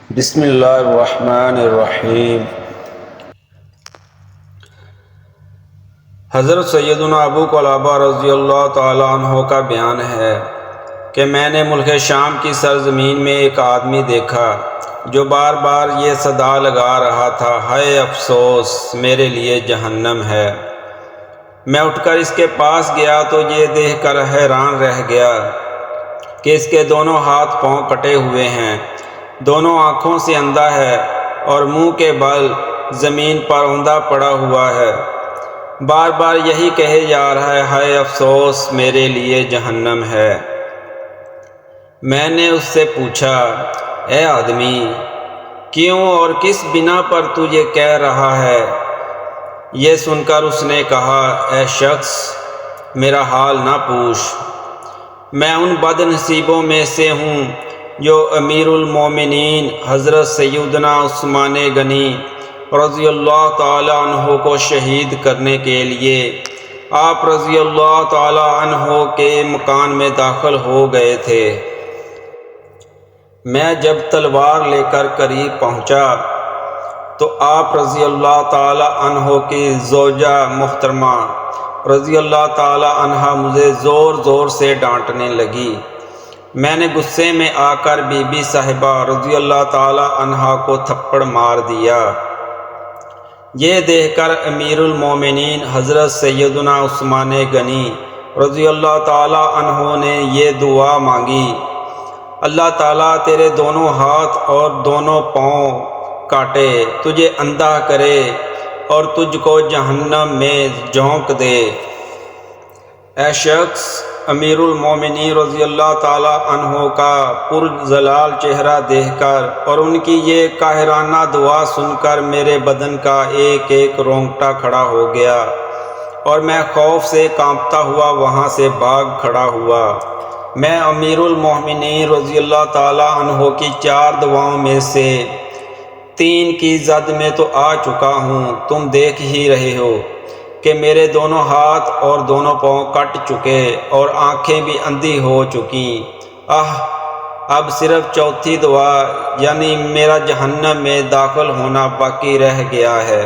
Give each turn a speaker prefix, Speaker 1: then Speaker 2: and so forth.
Speaker 1: بسم اللہ الرحمن الرحیم۔ حضرت سیدنا ابو قلابہ رضی اللہ تعالیٰ عنہ کا بیان ہے کہ میں نے ملک شام کی سرزمین میں ایک آدمی دیکھا جو بار بار یہ صدا لگا رہا تھا، ہائے افسوس میرے لیے جہنم ہے۔ میں اٹھ کر اس کے پاس گیا تو یہ دیکھ کر حیران رہ گیا کہ اس کے دونوں ہاتھ پاؤں کٹے ہوئے ہیں، دونوں آنکھوں سے اندھا ہے اور منہ کے بل زمین پر اوندا پڑا ہوا ہے۔ بار بار یہی کہے جا رہا ہے، ہائے افسوس میرے لیے جہنم ہے۔ میں نے اس سے پوچھا، اے آدمی، کیوں اور کس بنا پر تو یہ کہہ رہا ہے؟ یہ سن کر اس نے کہا، اے شخص، میرا حال نہ پوچھ، میں ان بد نصیبوں میں سے ہوں جو امیر المومنین حضرت سیدنا عثمان غنی رضی اللہ تعالی عنہ کو شہید کرنے کے لیے آپ رضی اللہ تعالی عنہ کے مکان میں داخل ہو گئے تھے۔ میں جب تلوار لے کر قریب پہنچا تو آپ رضی اللہ تعالی عنہ کی زوجہ محترمہ رضی اللہ تعالی عنہ مجھے زور زور سے ڈانٹنے لگی۔ میں نے غصے میں آ کر بی بی صاحبہ رضی اللہ تعالی عنہ کو تھپڑ مار دیا۔ یہ دیکھ کر امیر المومنین حضرت سیدنا عثمان غنی رضی اللہ تعالی عنہ نے یہ دعا مانگی، اللہ تعالیٰ تیرے دونوں ہاتھ اور دونوں پاؤں کاٹے، تجھے اندھا کرے اور تجھ کو جہنم میں جھونک دے۔ اے شخص، امیر المومنین رضی اللہ تعالی عنہ کا پرجلال چہرہ دیکھ کر اور ان کی یہ قاہرانہ دعا سن کر میرے بدن کا ایک ایک رونگٹا کھڑا ہو گیا اور میں خوف سے کانپتا ہوا وہاں سے بھاگ کھڑا ہوا۔ میں امیر المومنین رضی اللہ تعالی عنہ کی 4 دعاؤں میں سے 3 کی زد میں تو آ چکا ہوں، تم دیکھ ہی رہے ہو کہ میرے دونوں ہاتھ اور دونوں پاؤں کٹ چکے اور آنکھیں بھی اندھی ہو چکی۔ اب صرف 4تھی دعا یعنی میرا جہنم میں داخل ہونا باقی رہ گیا ہے۔